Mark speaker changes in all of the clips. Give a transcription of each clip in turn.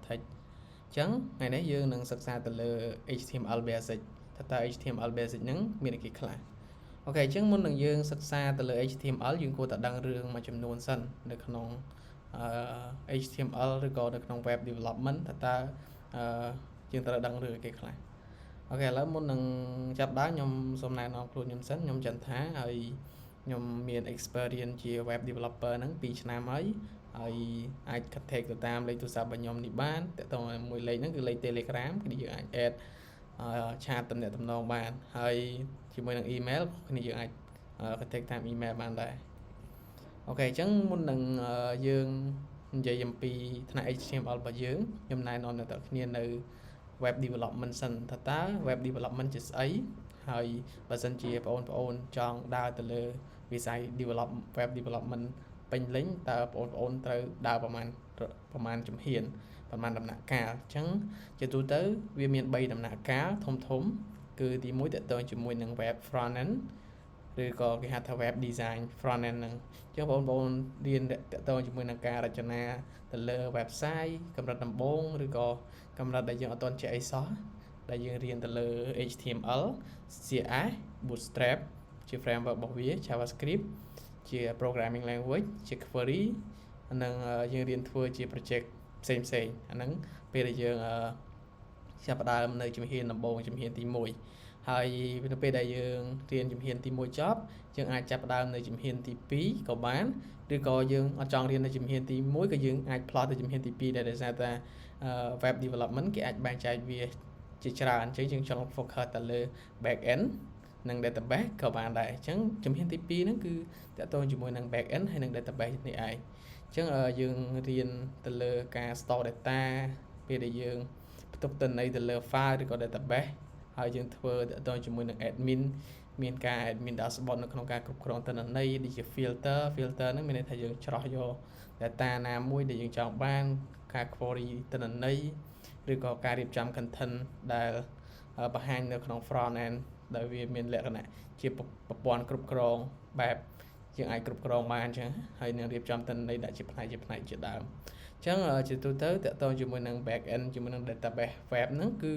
Speaker 1: .text ចឹងថ្ងៃនេះយើងនឹងសិក្សាទៅលើ HTML basic ថាតើ HTML basic ហ្នឹងមានអីគេខ្លះអូខេអញ្ចឹងមុននឹងយើងសិក្សាទៅលើ HTML យើងគួរតែដឹងរឿងមួយចំនួនសិននៅក្នុងHTML ឬក៏នៅក្នុង web development ថាតើយើងត្រូវដឹងរឿងអីគេខ្លះអូខេឥឡូវមុននឹងចាប់ដើមខ្ញុំសូមណែនាំខ្លួនខ្ញុំសិនខ្ញុំចន្ទថាហើយខ្ញុំមាន experience ជា web developer ហ្នឹង2ឆ្នាំហើយអាច contact ទៅតាមលេខទូរស័ព្ទរបស់ខ្ញុំនេះបានតើតើមួយលេខហ្នឹងគឺលេខ Telegram គឺយើងអាច add ឆាតតំណែងតំណងបានហើយជាមួយនឹង email គ្នាយើងអាច contact តាម email បានដែរអូខេអញ្ចឹងមុននឹងយើងនិយាយអំពីថ្នាក់ HTML របស់យើងខ្ញុំណែនាំដល់អ្នកគ្នានៅ web development សិនថាតើ web development ជាស្អីហើយបើសិនជាបងប្អូនចង់ដើរទៅលើវិស័យ web development ពេញលេញតើបងប្អូនត្រូវដើរប្រមាណជំហានប្រមាណដំណាក់កាលអញ្ចឹងជាទូទៅវាមាន3ដំណាក់កាលធំគឺទី1តើតើជាមួយនឹង web front end ឬក៏គេហៅថា web design front end ហ្នឹងអញ្ចឹងបងប្អូនរៀនតើតើជាមួយនឹងការរចនាទៅលើ website កម្រិតដំបូងឬក៏កម្រិតដែលយើងអត់ទាន់ចេះអីសោះដែលយើងរៀនទៅលើ HTML CSS Bootstrap ជា framework របស់វា JavaScript ជា programming language ជា query និងយើងរៀនធ្វើជា project ផ្សេងអាហ្នឹងពេលដែលយើងចាប់ផ្ដើមនៅជំហានដំបូងជំហានទី1ហើយនៅពេលដែលយើងរៀនជំហានទី1ចប់យើងអាចចាប់ផ្ដើមនៅជំហានទី2ក៏បានឬក៏យើងអត់ចង់រៀននៅជំហានទី1ក៏យើងអាចផ្លោះទៅជំហានទី2ដែលដោយសារតែ web development គេអាចបែងចែកវាជាច្រើនអញ្ចឹងយើងចង់ focus ទៅលើ back end និង database ក៏បានដែរអញ្ចឹងជំហានទី2ហ្នឹងគឺតកតងជាមួយនឹង back end ហើយនិង database នេះឯងអញ្ចឹងយើងរៀនទៅលើការ store data ពេលដែលយើងផ្ទុកទិន្នន័យទៅលើ file ឬក៏ database ហើយយើងធ្វើតកតងជាមួយនឹង admin មានការ admin dashboard នៅក្នុងការគ្រប់គ្រងទិន្នន័យដូចជា filter ហ្នឹងមានន័យថាយើងច្រោះយក data ណាមួយដែលយើងចង់បានការ query ទិន្នន័យឬក៏ការរៀបចំ content ដែលបង្ហាញនៅក្នុង front end ដែលវាមានលក្ខណៈជាប្រព័ន្ធគ្រប់គ្រងបែបយើងអាចគ្រប់គ្រងបានអញ្ចឹងហើយនឹងរៀបចំទិន្នន័យដាក់ជាផ្នែកជាដើមអញ្ចឹងជាទូទៅតកតងជាមួយនឹង back end ជាមួយនឹង database web ហ្នឹងគឺ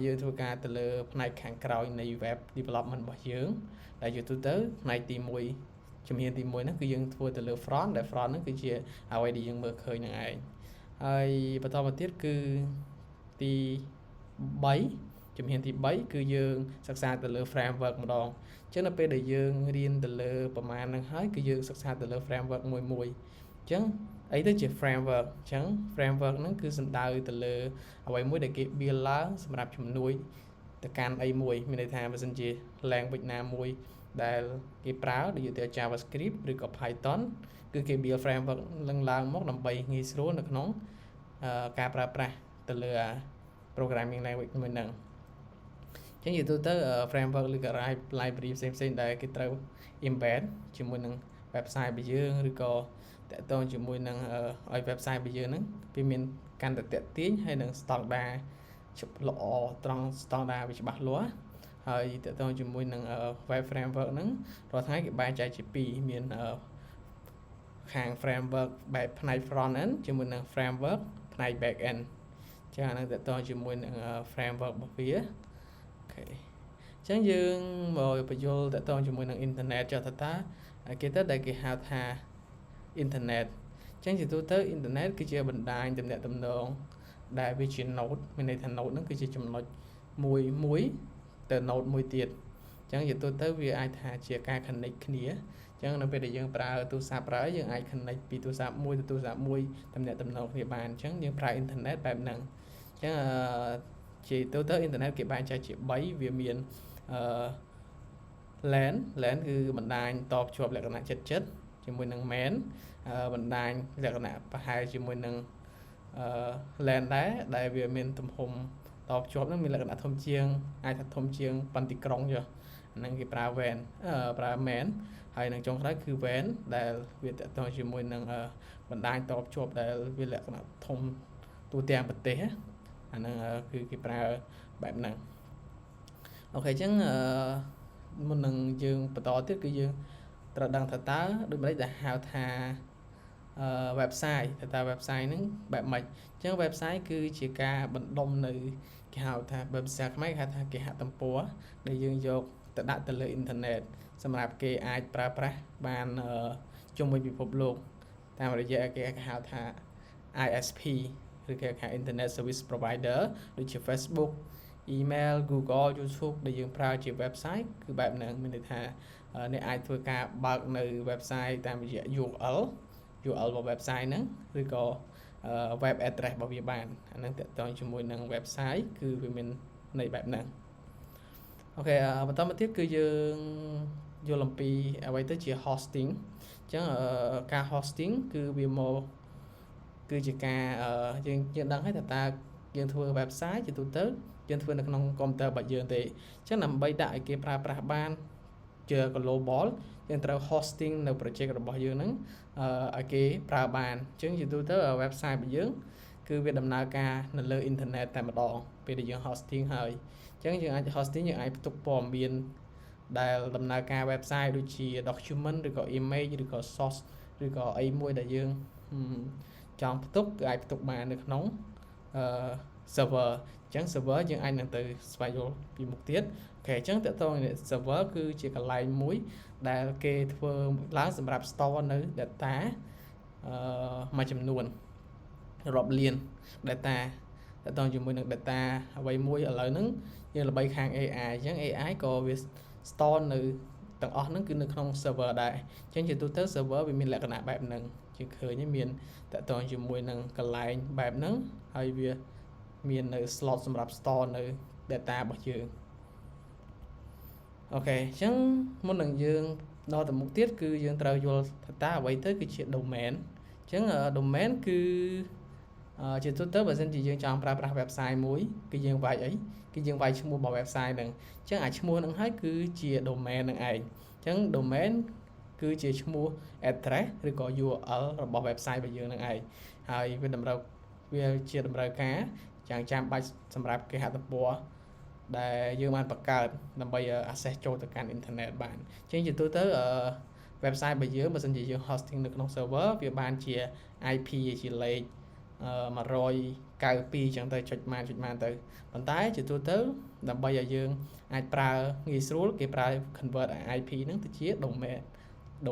Speaker 1: យើងធ្វើការទៅលើផ្នែកខាងក្រោយនៃ web development របស់យើងដែលជាទូទៅផ្នែកទី1ជំហានទី1ហ្នឹងគឺយើងធ្វើទៅលើ front ដែល front ហ្នឹងគឺជាអ្វីដែលយើងមើលឃើញនឹងឯងហើយបន្តមកទៀតគឺទី3ជំហានទី3គឺយើងសិក្សាទៅលើ framework ម្ដងអញ្ចឹងនៅពេលដែលយើងរៀនទៅលើប្រមាណហ្នឹងហើយគឺយើងសិក្សាទៅលើ framework មួយអញ្ចឹងអីទៅជា framework អញ្ចឹង framework ហ្នឹងគឺសំដៅទៅលើអ្វីមួយដែលគេ build ឡើងសម្រាប់ជំនួយទៅកាន់អីមួយមានន័យថាបើសិនជា language ណាមួយដែលគេប្រើដូចជា JavaScript ឬក៏ Python គឺគេ build framework ឡើងមកដើម្បីងាយស្រួលនៅក្នុងការប្រើប្រាស់ទៅលើ programming language មួយហ្នឹងអញ្ចឹងនិយាយទៅ framework ឬក៏ library ផ្សេងដែលគេត្រូវ embed ជាមួយនឹង website របស់យើងឬក៏តកតងជាមួយនឹងឲ្យ website របស់យើងហ្នឹងវាមានកាន់តែទាក់ទាញហើយនឹង standard ល្អត្រង់ standard វាច្បាស់លាស់ហើយតកតងជាមួយនឹង web framework ហ្នឹងរាល់ថ្ងៃគេបែងចែកជា2មានខាង framework បែបផ្នែក front end ជាមួយនឹង framework ផ្នែក back end ចឹងអានឹងតកតងជាមួយនឹង framework របស់វាអូខេអញ្ចឹងយើងមកបញ្យល់តកតងជាមួយនឹង internet ចុះថាគេទៅដែលគេហៅថា internet អញ្ចឹងជាទូទៅ internet គឺជាបណ្ដាញទំនាក់ទំនងដែលវាជា node មានន័យថា node ហ្នឹងគឺជាចំណុចមួយទៅ node មួយទៀតអញ្ចឹងជាទូទៅវាអាចថាជាការ connect គ្នាអញ្ចឹងនៅពេលដែលយើងប្រើទូរស័ព្ទប្រើយើងអាច connect ពីទូរស័ព្ទមួយទៅទូរស័ព្ទមួយទំនាក់ទំនងគ្នាបានអញ្ចឹងយើងប្រើ internet បែបហ្នឹងអញ្ចឹងជាទូទៅ internet គេបែងចែកជា3វាមានLAN គឺបណ្ដាញតភ្ជាប់លក្ខណៈចិត្តជាមួយនឹង main បណ្ដាញលក្ខណៈប្រហែលជាមួយនឹងLAN ដែលវាមានទំហំតភ្ជាប់ហ្នឹងមានលក្ខណៈធំជាងអាចថាធំជាងប៉ុន្តែទីក្រុងចុះហ្នឹងគេប្រើ WAN ប្រើ main ហើយនឹងចុងក្រោយគឺ WAN ដែលវាតទៅជាមួយនឹងបណ្ដាញតភ្ជាប់ដែលវាលក្ខណៈធំទូទាំងប្រទេសអាហ្នឹងគឺគេប្រើបែបហ្នឹងអូខេអញ្ចឹងមុននឹងយើងបន្តទៀតគឺយើងត្រូវដឹងថាតើដូចម្តេចដែលហៅថា website តែ website ហ្នឹងបែបម៉េចអញ្ចឹង website គឺជាការបណ្ដុំនៅគេហៅថាបើភាសាខ្មែរគេហៅថាគេហទំព័រដែលយើងយកទៅដាក់ទៅលើអ៊ីនធឺណិតសម្រាប់គេអាចប្រើប្រាស់បានជុំវិញពិភពលោកតាមរយៈគេហៅថា ISP ឬគេហៅ Internet Service Provider ដូចជា Facebook email Google YouTube ដែលយើងប្រើជា website គឺបែបហ្នឹងមានន័យថាអ្នកអាចធ្វើការបើកនៅ website តាមរយៈ URL របស់ website ហ្នឹងឬក៏ web address របស់វាបានអាហ្នឹងតកតងជាមួយនឹង website គឺវាមានន័យបែបហ្នឹងអូខេបន្តមកទៀតគឺយើងយល់អំពីអ្វីទៅជា hosting អញ្ចឹងការ hosting គឺវាមកគឺជាការយើងដឹងហើយថាតើយើងធ្វើ website ជាទូទៅយើងធ្វើនៅក្នុង computer របស់យើងទេអញ្ចឹងដើម្បីដាក់ឲ្យគេប្រើប្រាស់បានជា global យើងត្រូវ hosting នៅ project របស់យើងហ្នឹងឲ្យគេប្រើបានអញ្ចឹងជាទូទៅ website របស់យើងគឺវាដំណើរការនៅលើ internet តែម្ដងពេលដែលយើង hosting ហើយអញ្ចឹងយើងអាច hosting យើងអាចផ្ទុកព័ត៌មានដែលដំណើរការ website ដូចជា document ឬក៏ image ឬក៏ source ឬក៏អីមួយដែលយើងចង់ផ្ទុកគឺអាចផ្ទុកបាននៅក្នុងserver អញ្ចឹង server យើងអាចនឹងទៅស្វែងយល់ពីមុខទៀតអូខេអញ្ចឹងតើតើ server គឺជាកន្លែងមួយដែលគេធ្វើឡើងសម្រាប់ store នៅ data មួយចំនួនរាប់លាន data តើតើជាមួយនឹង data អ្វីមួយឥឡូវហ្នឹងយើងល្បីខាង AI អញ្ចឹង AI ក៏វា store នៅទាំងអស់ហ្នឹងគឺនៅក្នុង server ដែរអញ្ចឹងជាទូទៅ server វាមានលក្ខណៈបែបហ្នឹងជាឃើញមានតើតើជាមួយនឹងកន្លែងបែបហ្នឹងហើយវាមាននៅ slot សម្រាប់ store នៅ data របស់យើងអូខេអញ្ចឹងមុននឹងយើងដល់ទៅមុខទៀតគឺយើងត្រូវយល់ថាតើអ្វីទៅគឺជា domain អញ្ចឹង domain គឺជាទូទៅបើសិនជាយើងចង់ប្រើប្រាស់ website មួយគឺយើងវាយអីគឺយើងវាយឈ្មោះរបស់ website ហ្នឹងអញ្ចឹងអាឈ្មោះហ្នឹងហើយគឺជា domain ហ្នឹងឯងអញ្ចឹង domain គឺជាឈ្មោះ address ឬក៏ URL របស់ website របស់យើងហ្នឹងឯងហើយវាជាតម្រូវការយ៉ាងចាំបាច់សម្រាប់គេហទំព័រដែលយើងបានបង្កើតដើម្បី access ចូលទៅកាន់ internet បានអញ្ចឹងជាទូទៅwebsite របស់យើងបើសិនជាយើង hosting នៅក្នុង server វាបានជា IP ជាលេខ192ចឹងទៅចុចបានទៅប៉ុន្តែជាទូទៅដើម្បីឲ្យយើងអាចប្រើងាយស្រួលគេប្រើ convert IP ហ្នឹងទៅជា domain អ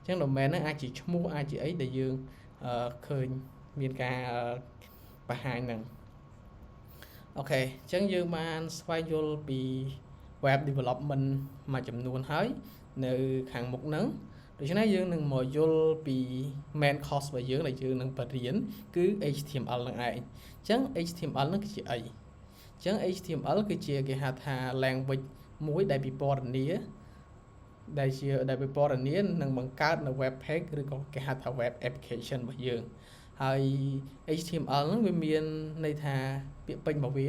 Speaker 1: ញ្ចឹង domain ហ្នឹងអាចជាឈ្មោះអាចជាអីដែលយើងឃើញមានការបង្ហាញហ្នឹងអូខេអញ្ចឹងយើងបានស្វែងយល់ពី web development មួយចំនួនហើយនៅខាងមុខហ្នឹងដូច្នេះយើងនឹងមកយល់ពី main course របស់យើងដែលយើងនឹងបរៀនគឺ HTML នឹងឯងអញ្ចឹង HTML នឹងគឺជាអីអញ្ចឹង HTML គឺជាគេហៅថា language មួយដែលពិពណ៌នានឹងបង្កើតនៅ web page ឬក៏គេហៅថា web application របស់យើងហើយ HTML ហ្នឹងវាមានន័យថាពាក្យពេញរបស់វា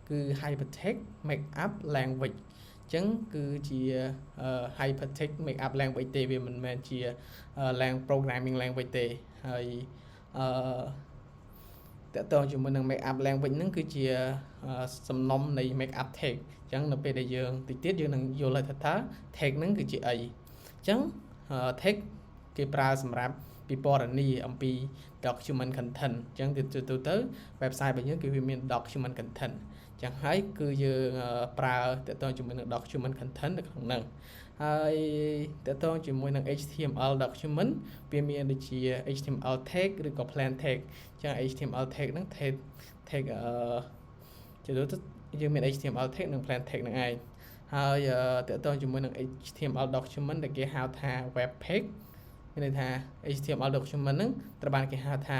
Speaker 1: គឺ Hypertext Markup Language អញ្ចឹងគឺជា Hypertext Markup Language ទេវាមិនមែនជា programming language ទេហើយតើតើជាមួយនឹង Markup Language ហ្នឹងគឺជាសំណុំនៃ Markup Text អញ្ចឹងនៅពេលដែលយើងតិចទៀតយើងនឹងយល់ហើយថា text ហ្នឹងគឺជាអីអញ្ចឹង text គេប្រើសម្រាប់ពិពណ៌នាអំពី document content អញ្ចឹងទៅ website របស់យើងគឺវាមាន document content អញ្ចឹងហើយគឺយើងប្រើតទៅជាមួយនឹង document content នៅក្នុងហ្នឹងហើយតទៅជាមួយនឹង HTML document វាមានដូចជា HTML tag ឬក៏ plain text អញ្ចឹង HTML tag ហ្នឹង tag ជាទូទៅយើងមាន HTML tag និង plain text ហ្នឹងឯងហើយតទៅជាមួយនឹង HTML document ដែលគេហៅថា web page មានន័យថា HTML document ហ្នឹងត្រូវបានគេហៅថា